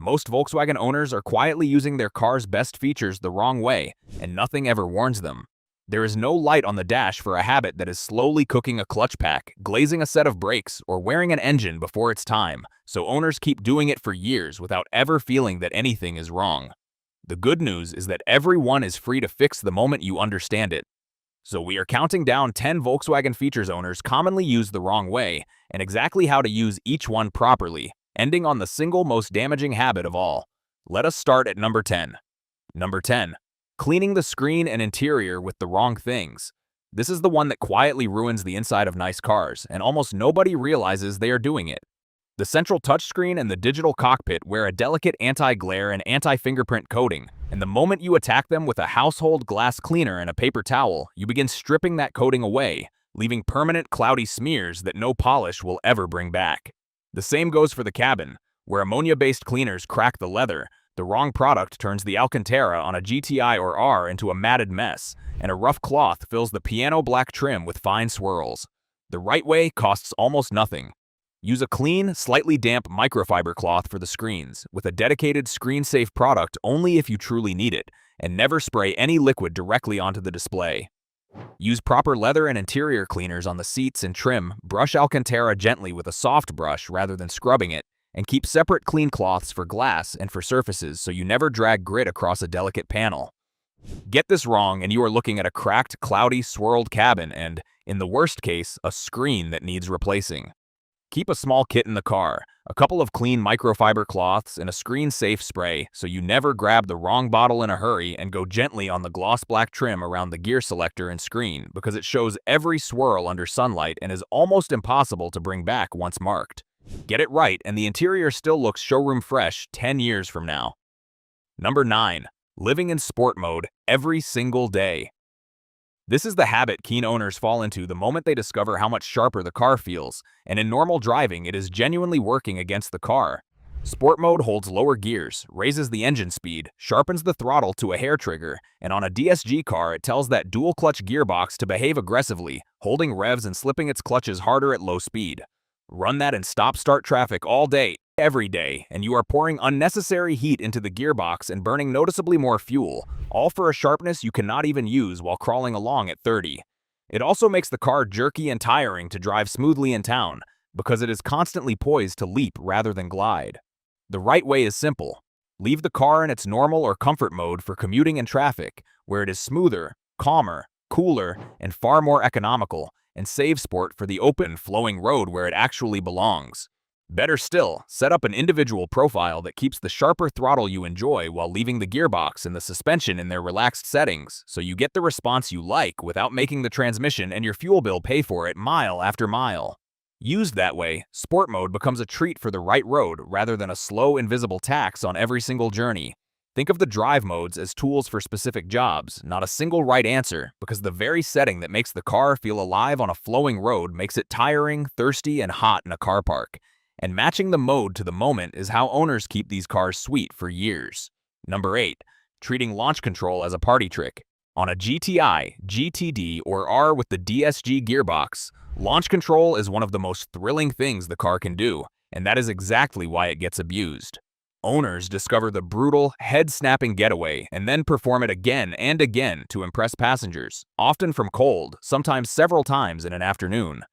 Most Volkswagen owners are quietly using their car's best features the wrong way, and nothing ever warns them. There is no light on the dash for a habit that is slowly cooking a clutch pack, glazing a set of brakes, or wearing an engine before it's time, so owners keep doing it for years without ever feeling that anything is wrong. The good news is that everyone is free to fix the moment you understand it. So we are counting down 10 Volkswagen features owners commonly use the wrong way, and exactly how to use each one properly, ending on the single most damaging habit of all. Let us start at number 10. Number 10. Cleaning the screen and interior with the wrong things. This is the one that quietly ruins the inside of nice cars, and almost nobody realizes they are doing it. The central touchscreen and the digital cockpit wear a delicate anti-glare and anti-fingerprint coating, and the moment you attack them with a household glass cleaner and a paper towel, you begin stripping that coating away, leaving permanent cloudy smears that no polish will ever bring back. The same goes for the cabin, where ammonia-based cleaners crack the leather. The wrong product turns the Alcantara on a GTI or R into a matted mess, and a rough cloth fills the piano black trim with fine swirls. The right way costs almost nothing. Use a clean, slightly damp microfiber cloth for the screens, with a dedicated screen-safe product only if you truly need it, and never spray any liquid directly onto the display. Use proper leather and interior cleaners on the seats and trim, brush Alcantara gently with a soft brush rather than scrubbing it, and keep separate clean cloths for glass and for surfaces so you never drag grit across a delicate panel. Get this wrong and you are looking at a cracked, cloudy, swirled cabin and, in the worst case, a screen that needs replacing. Keep a small kit in the car, a couple of clean microfiber cloths, and a screen-safe spray so you never grab the wrong bottle in a hurry, and go gently on the gloss black trim around the gear selector and screen because it shows every swirl under sunlight and is almost impossible to bring back once marked. Get it right and the interior still looks showroom fresh 10 years from now. Number 9. Living in sport mode every single day. This is the habit keen owners fall into the moment they discover how much sharper the car feels, and in normal driving it is genuinely working against the car. Sport mode holds lower gears, raises the engine speed, sharpens the throttle to a hair trigger, and on a DSG car it tells that dual-clutch gearbox to behave aggressively, holding revs and slipping its clutches harder at low speed. Run that in stop-start traffic all day, every day, and you are pouring unnecessary heat into the gearbox and burning noticeably more fuel, all for a sharpness you cannot even use while crawling along at 30. It also makes the car jerky and tiring to drive smoothly in town, because it is constantly poised to leap rather than glide. The right way is simple. Leave the car in its normal or comfort mode for commuting and traffic, where it is smoother, calmer, cooler, and far more economical, and save sport for the open, flowing road where it actually belongs. Better still, set up an individual profile that keeps the sharper throttle you enjoy while leaving the gearbox and the suspension in their relaxed settings, so you get the response you like without making the transmission and your fuel bill pay for it mile after mile. Used that way, sport mode becomes a treat for the right road rather than a slow, invisible tax on every single journey. Think of the drive modes as tools for specific jobs, not a single right answer, because the very setting that makes the car feel alive on a flowing road makes it tiring, thirsty, and hot in a car park. And matching the mode to the moment is how owners keep these cars sweet for years. Number 8. Treating launch control as a party trick. On a GTI, GTD, or R with the DSG gearbox, launch control is one of the most thrilling things the car can do, and that is exactly why it gets abused. Owners discover the brutal, head-snapping getaway and then perform it again and again to impress passengers, often from cold, sometimes several times in an afternoon.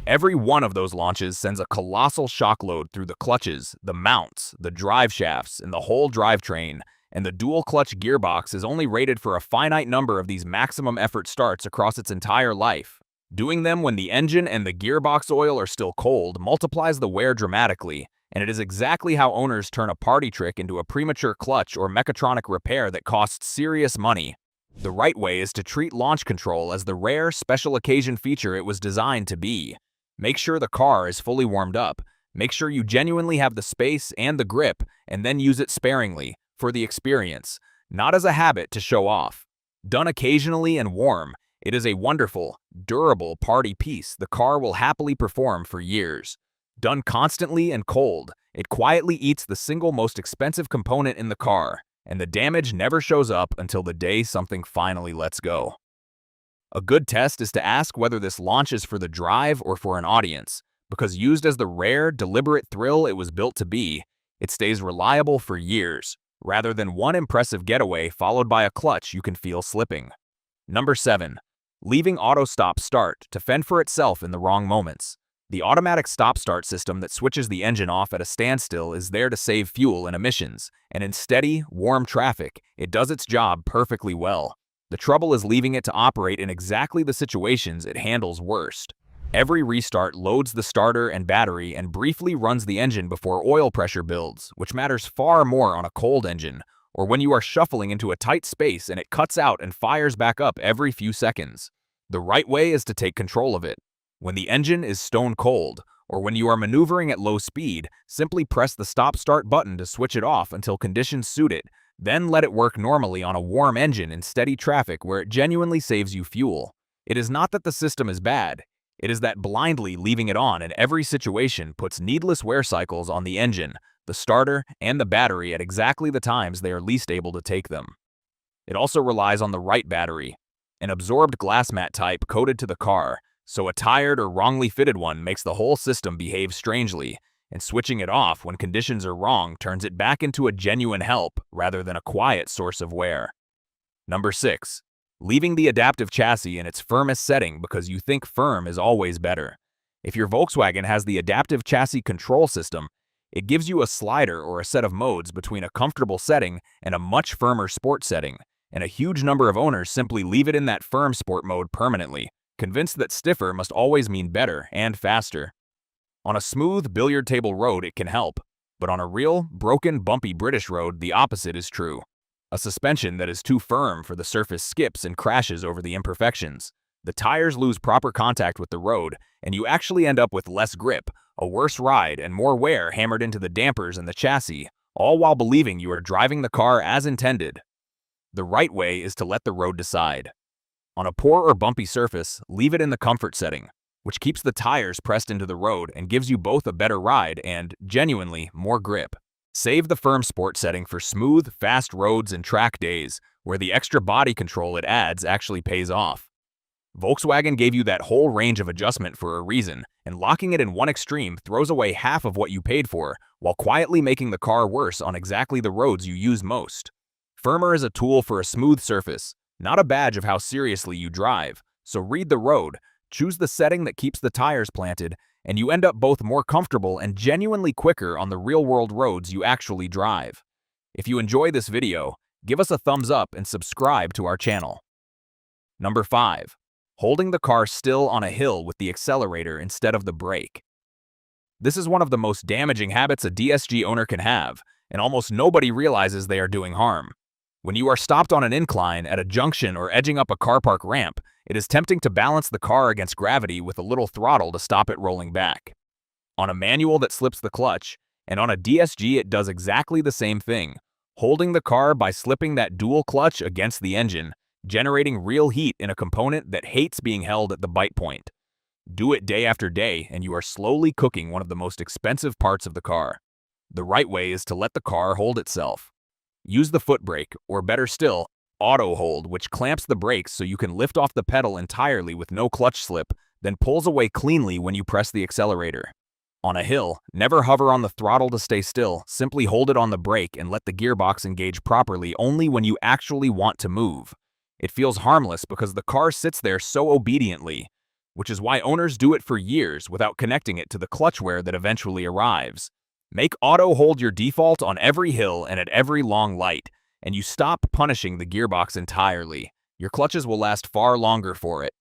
Every one of those launches sends a colossal shock load through the clutches, the mounts, the drive shafts, and the whole drivetrain, and the dual-clutch gearbox is only rated for a finite number of these maximum effort starts across its entire life. Doing them when the engine and the gearbox oil are still cold multiplies the wear dramatically, and it is exactly how owners turn a party trick into a premature clutch or mechatronic repair that costs serious money. The right way is to treat launch control as the rare, special occasion feature it was designed to be. Make sure the car is fully warmed up. Make sure you genuinely have the space and the grip, and then use it sparingly, for the experience, not as a habit to show off. Done occasionally and warm, it is a wonderful, durable party piece the car will happily perform for years. Done constantly and cold, it quietly eats the single most expensive component in the car, and the damage never shows up until the day something finally lets go. A good test is to ask whether this launch is for the drive or for an audience, because used as the rare, deliberate thrill it was built to be, It stays reliable for years, rather than one impressive getaway followed by a clutch you can feel slipping. Number 7. Leaving auto stop start to fend for itself in the wrong moments. The automatic stop-start system that switches the engine off at a standstill is there to save fuel and emissions, and in steady, warm traffic, it does its job perfectly well. The trouble is leaving it to operate in exactly the situations it handles worst. Every restart loads the starter and battery and briefly runs the engine before oil pressure builds, which matters far more on a cold engine, or when you are shuffling into a tight space and it cuts out and fires back up every few seconds. The right way is to take control of it. When the engine is stone cold, or when you are maneuvering at low speed, simply press the stop-start button to switch it off until conditions suit it, then let it work normally on a warm engine in steady traffic where it genuinely saves you fuel. It is not that the system is bad, it is that blindly leaving it on in every situation puts needless wear cycles on the engine, the starter, and the battery at exactly the times they are least able to take them. It also relies on the right battery, an absorbed glass mat type coated to the car, so a tired or wrongly fitted one makes the whole system behave strangely, and switching it off when conditions are wrong turns it back into a genuine help rather than a quiet source of wear. Number 6. Leaving the adaptive chassis in its firmest setting because you think firm is always better. If your Volkswagen has the adaptive chassis control system, it gives you a slider or a set of modes between a comfortable setting and a much firmer sport setting, and a huge number of owners simply leave it in that firm sport mode permanently, convinced that stiffer must always mean better and faster. On a smooth billiard table road it can help, but on a real, broken, bumpy British road the opposite is true. A suspension that is too firm for the surface skips and crashes over the imperfections. The tires lose proper contact with the road, and you actually end up with less grip, a worse ride, and more wear hammered into the dampers and the chassis, all while believing you are driving the car as intended. The right way is to let the road decide. On a poor or bumpy surface, leave it in the comfort setting, which keeps the tires pressed into the road and gives you both a better ride and, genuinely, more grip. Save the firm sport setting for smooth, fast roads and track days, where the extra body control it adds actually pays off. Volkswagen gave you that whole range of adjustment for a reason, and locking it in one extreme throws away half of what you paid for, while quietly making the car worse on exactly the roads you use most. Firmer is a tool for a smooth surface, not a badge of how seriously you drive, so read the road, choose the setting that keeps the tires planted, and you end up both more comfortable and genuinely quicker on the real-world roads you actually drive. If you enjoy this video, give us a thumbs up and subscribe to our channel. Number 5. Holding the car still on a hill with the accelerator instead of the brake. This is one of the most damaging habits a DSG owner can have, and almost nobody realizes they are doing harm. When you are stopped on an incline, at a junction, or edging up a car park ramp, it is tempting to balance the car against gravity with a little throttle to stop it rolling back. On a manual that slips the clutch, and on a DSG it does exactly the same thing, holding the car by slipping that dual clutch against the engine, generating real heat in a component that hates being held at the bite point. Do it day after day, and you are slowly cooking one of the most expensive parts of the car. The right way is to let the car hold itself. Use the foot brake, or better still, auto hold, which clamps the brakes so you can lift off the pedal entirely with no clutch slip, then pulls away cleanly when you press the accelerator. On a hill, never hover on the throttle to stay still, simply hold it on the brake and let the gearbox engage properly only when you actually want to move. It feels harmless because the car sits there so obediently, which is why owners do it for years without connecting it to the clutch wear that eventually arrives. Make auto hold your default on every hill and at every long light, and you stop punishing the gearbox entirely. Your clutches will last far longer for it.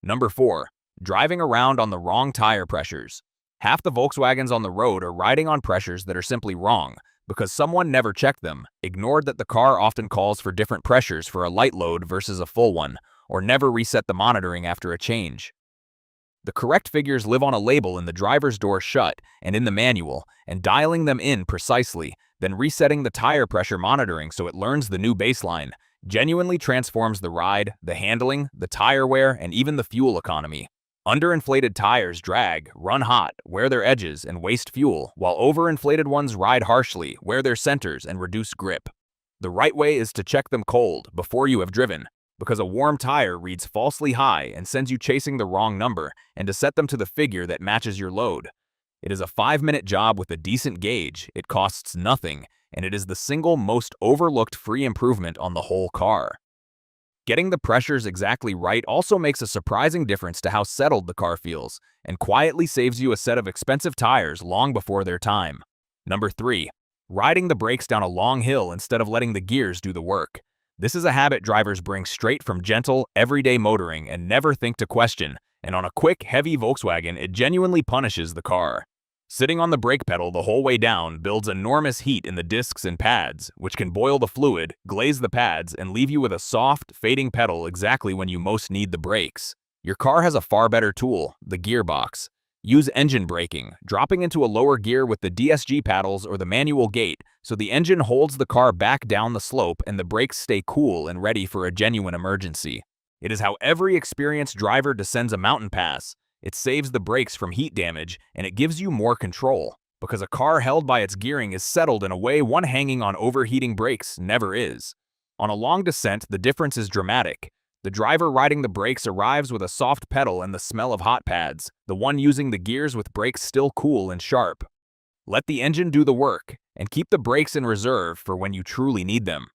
Number 4. Driving around on the wrong tire pressures. Half the Volkswagens on the road are riding on pressures that are simply wrong, because someone never checked them, ignored that the car often calls for different pressures for a light load versus a full one, or never reset the monitoring after a change. The correct figures live on a label in the driver's door shut and in the manual, and dialing them in precisely, then resetting the tire pressure monitoring so it learns the new baseline, genuinely transforms the ride, the handling, the tire wear, and even the fuel economy. Underinflated tires drag, run hot, wear their edges, and waste fuel, while overinflated ones ride harshly, wear their centers, and reduce grip. The right way is to check them cold, before you have driven, because a warm tire reads falsely high and sends you chasing the wrong number, and to set them to the figure that matches your load. It is a 5-minute job with a decent gauge, it costs nothing, and it is the single most overlooked free improvement on the whole car. Getting the pressures exactly right also makes a surprising difference to how settled the car feels, and quietly saves you a set of expensive tires long before their time. Number 3. Riding the brakes down a long hill instead of letting the gears do the work. This is a habit drivers bring straight from gentle, everyday motoring and never think to question, and on a quick, heavy Volkswagen, it genuinely punishes the car. Sitting on the brake pedal the whole way down builds enormous heat in the discs and pads, which can boil the fluid, glaze the pads, and leave you with a soft, fading pedal exactly when you most need the brakes. Your car has a far better tool, the gearbox. Use engine braking, dropping into a lower gear with the DSG paddles or the manual gate, so the engine holds the car back down the slope and the brakes stay cool and ready for a genuine emergency. It is how every experienced driver descends a mountain pass. It saves the brakes from heat damage, and it gives you more control, because a car held by its gearing is settled in a way one hanging on overheating brakes never is. On a long descent, the difference is dramatic. The driver riding the brakes arrives with a soft pedal and the smell of hot pads, the one using the gears with brakes still cool and sharp. Let the engine do the work, and keep the brakes in reserve for when you truly need them.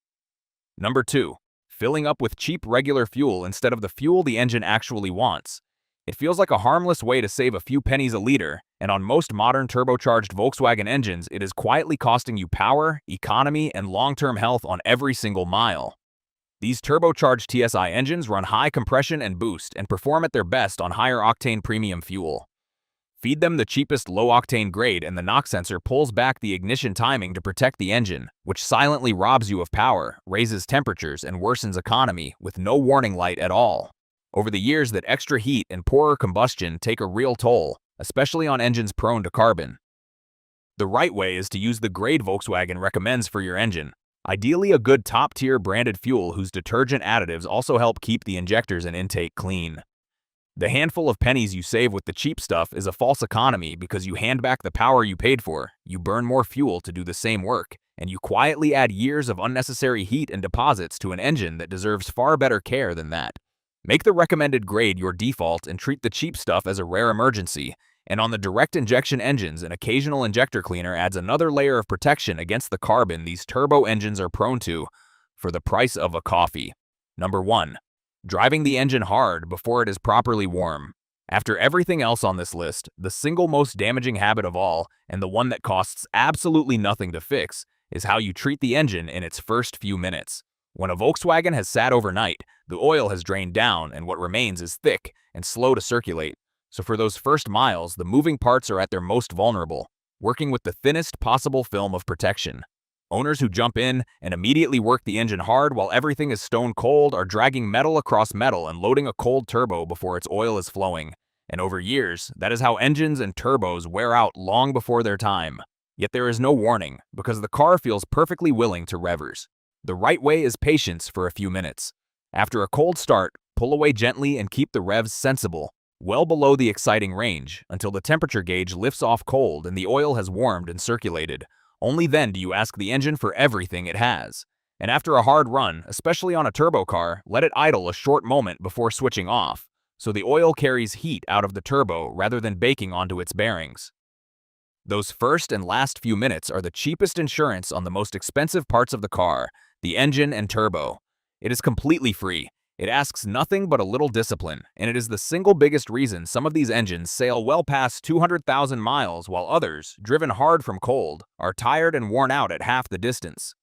Number 2. Filling up with cheap regular fuel instead of the fuel the engine actually wants. It feels like a harmless way to save a few pennies a liter, and on most modern turbocharged Volkswagen engines, it is quietly costing you power, economy, and long-term health on every single mile. These turbocharged TSI engines run high compression and boost and perform at their best on higher octane premium fuel. Feed them the cheapest low-octane grade and the knock sensor pulls back the ignition timing to protect the engine, which silently robs you of power, raises temperatures, and worsens economy with no warning light at all. Over the years, that extra heat and poorer combustion take a real toll, especially on engines prone to carbon. The right way is to use the grade Volkswagen recommends for your engine. Ideally, a good top-tier branded fuel whose detergent additives also help keep the injectors and intake clean. The handful of pennies you save with the cheap stuff is a false economy because you hand back the power you paid for, you burn more fuel to do the same work, and you quietly add years of unnecessary heat and deposits to an engine that deserves far better care than that. Make the recommended grade your default and treat the cheap stuff as a rare emergency. And on the direct injection engines, an occasional injector cleaner adds another layer of protection against the carbon these turbo engines are prone to for the price of a coffee. Number 1. Driving the engine hard before it is properly warm. After everything else on this list, the single most damaging habit of all, and the one that costs absolutely nothing to fix, is how you treat the engine in its first few minutes. When a Volkswagen has sat overnight, the oil has drained down and what remains is thick and slow to circulate. So for those first miles, the moving parts are at their most vulnerable, working with the thinnest possible film of protection. Owners who jump in and immediately work the engine hard while everything is stone cold are dragging metal across metal and loading a cold turbo before its oil is flowing. And over years, that is how engines and turbos wear out long before their time. Yet there is no warning, because the car feels perfectly willing to revers. The right way is patience for a few minutes. After a cold start, pull away gently and keep the revs sensible, well below the exciting range, until the temperature gauge lifts off cold and the oil has warmed and circulated. Only then do you ask the engine for everything it has. And after a hard run, especially on a turbo car, let it idle a short moment before switching off, so the oil carries heat out of the turbo rather than baking onto its bearings. Those first and last few minutes are the cheapest insurance on the most expensive parts of the car, the engine and turbo. It is completely free. It asks nothing but a little discipline, and it is the single biggest reason some of these engines sail well past 200,000 miles while others, driven hard from cold, are tired and worn out at half the distance.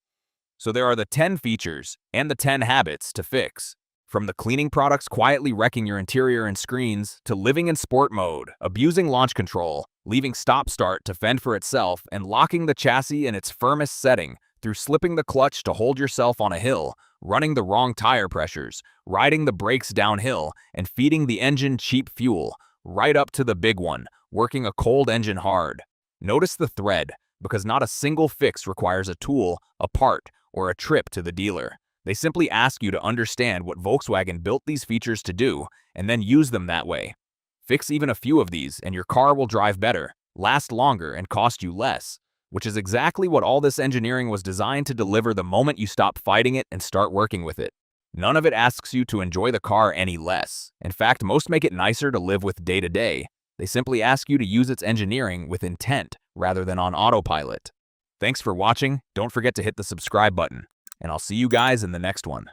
So there are the 10 features and the 10 habits to fix. From the cleaning products quietly wrecking your interior and screens, to living in sport mode, abusing launch control, leaving stop-start to fend for itself, and locking the chassis in its firmest setting, through slipping the clutch to hold yourself on a hill, running the wrong tire pressures, riding the brakes downhill, and feeding the engine cheap fuel, right up to the big one, working a cold engine hard. Notice the thread, because not a single fix requires a tool, a part, or a trip to the dealer. They simply ask you to understand what Volkswagen built these features to do, and then use them that way. Fix even a few of these, and your car will drive better, last longer, and cost you less, which is exactly what all this engineering was designed to deliver the moment you stop fighting it and start working with it. None of it asks you to enjoy the car any less. In fact, most make it nicer to live with day to day. They simply ask you to use its engineering with intent rather than on autopilot. Thanks for watching. Don't forget to hit the subscribe button, and I'll see you guys in the next one.